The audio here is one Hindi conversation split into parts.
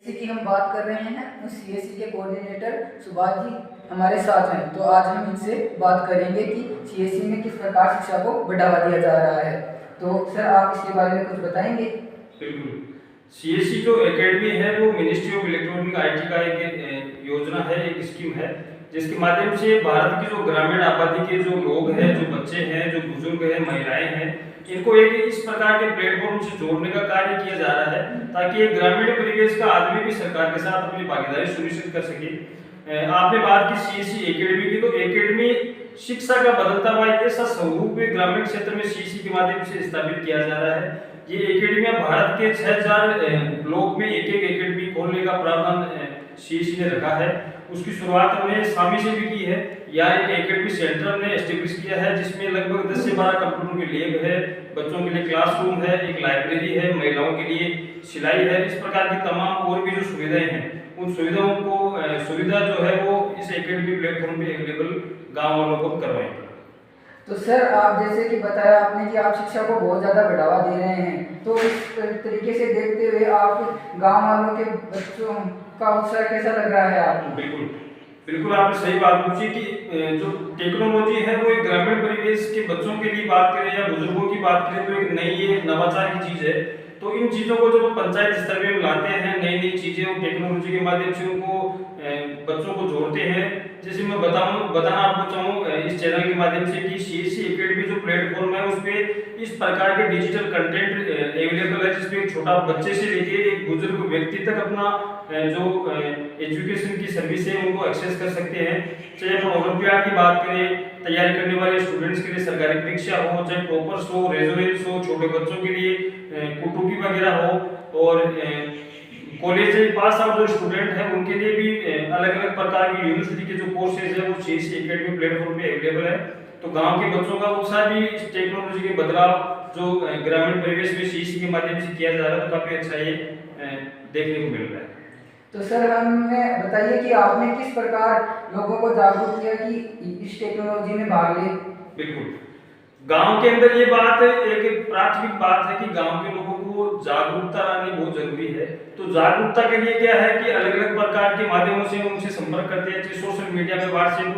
जैसे कि हम बात कर रहे हैं उस सीएससी के कोऑर्डिनेटर सुभाष जी हमारे साथ हैं, तो आज हम इनसे बात करेंगे कि सीएससी में किस प्रकार शिक्षा को बढ़ावा दिया जा रहा है। तो सर आप इसके बारे में कुछ बताएंगे? बिल्कुल। सीएससी जो एकेडमी है वो मिनिस्ट्री ऑफ इलेक्ट्रॉनिक आईटी का एक योजना है, एक स्कीम है, जिसके माध्यम से भारत की जो ग्रामीण आबादी के जो लोग हैं, जो बच्चे हैं, जो बुजुर्ग हैं, महिलाएं हैं, इनको एक इस प्रकार के प्लेटफॉर्म से जोड़ने का कार्य किया जा रहा है ताकि एक ग्रामीण परिवेश का आदमी भी सरकार के साथ अपनी भागीदारी सुनिश्चित कर सके। आपने बात की सीएससी एकेडमी की, तो एकेडमी शिक्षा का बदलता हुआ एक ऐसा स्वरूप ग्रामीण क्षेत्र में सीएससी के माध्यम से स्थापित किया जा रहा है। ये एकेडमियां भारत के 6000 ब्लॉक में एक एकेडमी खोलने का प्रावधान सीएससी ने रखा है। उसकी शुरुआत हमने स्वामी से भी की है। यहाँ एक एकेडमी सेंटर हमने एस्टेब्लिश किया है, जिसमें लगभग 10 से 12 कंप्यूटर की लैब है, बच्चों के लिए क्लासरूम है, एक लाइब्रेरी है, महिलाओं के लिए सिलाई है। इस प्रकार की तमाम और भी जो सुविधाएं हैं, उन सुविधाओं को सुविधा जो है वो इस एकेडमी प्लेटफॉर्म पे अवेलेबल गाँव वालों को करवाएंगे। तो सर आप जैसे कि बताया आपने कि आप शिक्षा को बहुत ज़्यादा बढ़ावा दे रहे हैं, तो इस तरीके से देखते हुए आप गांव वालों के बच्चों का उत्साह कैसा लग रहा है आपको? बिल्कुल बिल्कुल, आपने सही बात पूछी कि जो टेक्नोलॉजी है वो एक ग्रामीण परिवेश के बच्चों के लिए बात करें या बुजुर्गों की बात करें तो एक नई ये नवाचार की चीज़ है। तो इन चीज़ों को जब पंचायत स्तर में लाते हैं, नई नई चीज़ें और टेक्नोलॉजी के माध्यम से उनको बच्चों को जोड़ते हैं। जैसे मैं बताना आपको चाहूँ इस चैनल के माध्यम से कि सीएससी एकेडमी जो प्लेटफॉर्म है उस पर इस प्रकार के डिजिटल कंटेंट अवेलेबल है, जिसमें एक छोटा बच्चे से लेके एक बुजुर्ग व्यक्ति तक अपना जो एजुकेशन की सर्विस है उनको एक्सेस कर सकते हैं। चाहे हम ओलंपियाड की बात करें, तैयारी करने वाले स्टूडेंट्स के लिए सरकारी परीक्षा हो, चाहे टॉपर्स हो, रेजोनेंस हो, छोटे बच्चों के लिए कुटुकी वगैरह हो, और कॉलेज पास आउट जो स्टूडेंट है उनके लिए भी अलग अलग प्रकार की यूनिवर्सिटी के जो कोर्सेज है वो सीएससी एकेडमी प्लेटफॉर्म पे अवेलेबल है। तो गांव के बच्चों का उत्साह भी इस टेक्नोलॉजी के बदलाव जो ग्रामीण परिवेश में सीएससी के माध्यम से किया जा रहा है, तो काफी अच्छा ये देखने को मिल रहा है। तो सर हमें बताइए कि आपने किस प्रकार लोगों को जागरूक किया कि इस टेक्नोलॉजी में भाग ले? बिल्कुल, गांव के अंदर ये बात एक प्राथमिक बात है कि गांव के लोगों को जागरूकता लानी बहुत जरूरी है। तो जागरूकता के लिए क्या है कि अलग अलग प्रकार के माध्यमों से उनसे संपर्क करते हैं, जैसे सोशल मीडिया में व्हाट्सएप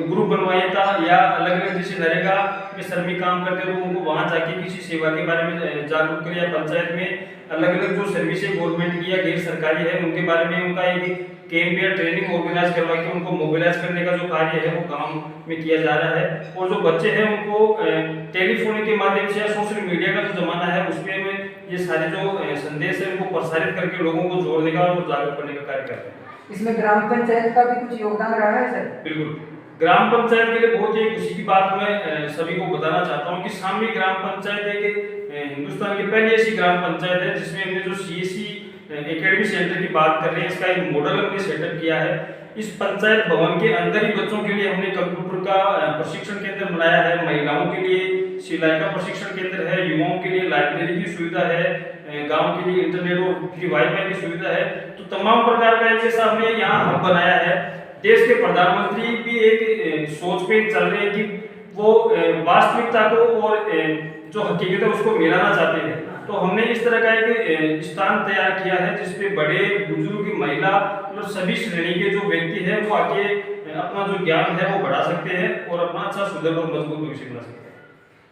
ग्रुप बनवाया था, या अलग अलग जैसे नरेगा में श्रमिक काम करते लोगों को वहां जाके किसी सेवा के बारे में जागरूक करें, या पंचायत में अलग अलग जो सर्विसेज गवर्नमेंट की या गैर सरकारी है उनके बारे में उनका एक कैंप या ट्रेनिंग ऑर्गेनाइज करवा के उनको मोबिलाइज करने का जो कार्य है वो गांव में किया जा रहा है। और जो बच्चे हैं उनको टेलीफोन के माध्यम से या सोशल मीडिया का जो जमाना है उसमें ये सारे जो संदेश है उनको प्रसारित करके लोगों को जोड़ने का और जागरूक करने का कार्य करते हैं। इसमें ग्राम पंचायत का भी कुछ योगदान रहा है सर? बिल्कुल, ग्राम पंचायत के लिए बहुत ही खुशी की बात मैं सभी को बताना चाहता हूँ कि शामली ग्राम पंचायत एक हिंदुस्तान की पहली ऐसी ग्राम पंचायत है जिसमें हमने जो सीएससी एकेडमी सेंटर की बात कर रहे हैं, इसका एक मॉडल हमने सेटअप किया है। इस पंचायत भवन के अंदर ही बच्चों के लिए हमने कंप्यूटर का प्रशिक्षण केंद्र बनाया है, महिलाओं के लिए सिलाई का प्रशिक्षण केंद्र है, युवाओं के लिए लाइब्रेरी की सुविधा है, गांव के लिए इंटरनेट और फ्री वाईफाई की सुविधा है। तो तमाम प्रकार का एक जैसा हमने यहाँ हब बनाया है। देश के प्रधानमंत्री भी एक सोच पे चल रहे हैं कि वो वास्तविकता को और जो हकीकत है उसको मिलाना चाहते हैं। तो हमने इस तरह का एक स्थान तैयार किया है जिसपे बड़े बुजुर्ग, महिला और सभी श्रेणी के जो व्यक्ति हैं वो आके अपना जो ज्ञान है वो बढ़ा सकते हैं और अपना अच्छा सुदृढ़ और मजबूत भविष्य बना सकते हैं।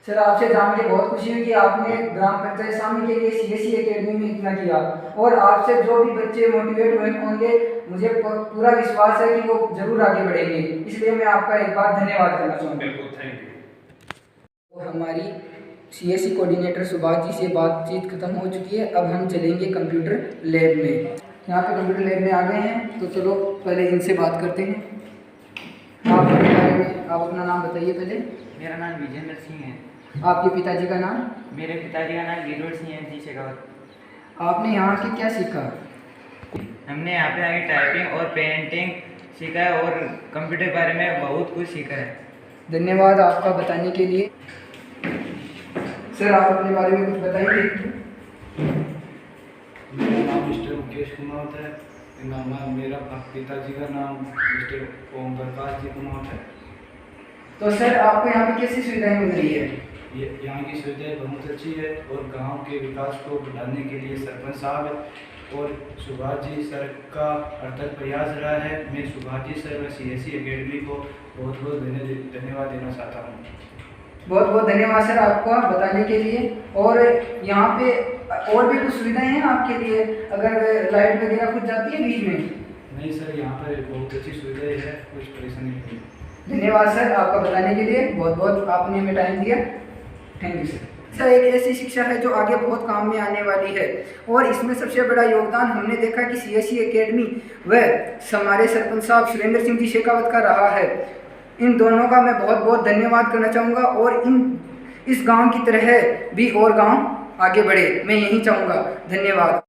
सर आपसे जान के बहुत खुशी हुई कि आपने ग्राम पंचायत शामली के लिए सीएससी एकेडमी में इतना किया, और आपसे जो भी बच्चे मोटिवेट हुए होंगे मुझे पूरा विश्वास है कि वो जरूर आगे बढ़ेंगे। इसलिए मैं आपका एक बार धन्यवाद करना चाहूँगा। बिल्कुल, थैंक यू। तो हमारी सीएससी कोऑर्डिनेटर सुभाष जी से बातचीत खत्म हो चुकी है। अब हम चलेंगे कंप्यूटर लैब में। यहाँ पे कंप्यूटर लैब में आ गए हैं, तो चलो पहले इनसे बात करते हैं। आप अपना नाम बताइए पहले। मेरा नाम विजेंद्र सिंह है। आपके पिताजी का नाम? मेरे पिताजी का नाम वीरवर सिंह है जी शेखावत। आपने यहाँ के क्या सीखा? हमने यहाँ पे आके टाइपिंग और पेंटिंग सीखा है और कंप्यूटर के बारे में बहुत कुछ सीखा है। धन्यवाद आपका बताने के लिए। सर आप अपने बारे में कुछ बताइए। मेरा नाम मिस्टर मुकेश कुमार है। मेरा पिताजी का नाम मिस्टर ओम प्रकाश जी कुमार है। तो सर आपको यहाँ पे कैसी सुविधाएं मिल रही है? यहाँ की सुविधाएं बहुत अच्छी है और गांव के विकास को बढ़ाने के लिए सरपंच साहब और सुभाष जी सर का अर्थक प्रयास रहा है। मैं सुभाष जी सर व CSE एकेडमी को बहुत बहुत धन्यवाद देना चाहता हूँ। बहुत बहुत धन्यवाद सर आपका बताने के लिए। और यहाँ पे और भी कुछ सुविधाएं हैं आपके लिए, अगर लाइट वगैरह कुछ जाती है बीच में? नहीं सर, यहाँ पर बहुत अच्छी सुविधाएं है, कुछ परेशानी नहीं। धन्यवाद सर आपका बताने के लिए, बहुत बहुत आपने हमें टाइम दिया। Thank you sir. शिक्षा एक ऐसी शिक्षा है जो आगे बहुत काम में आने वाली है, और इसमें सबसे बड़ा योगदान हमने देखा कि CSE एकेडमी व हमारे सरपंच साहब सुरेंद्र सिंह जी शेखावत का रहा है। इन दोनों का मैं बहुत बहुत धन्यवाद करना चाहूँगा, और इस गांव की तरह भी और गांव आगे बढ़े, मैं यही चाहूँगा। धन्यवाद।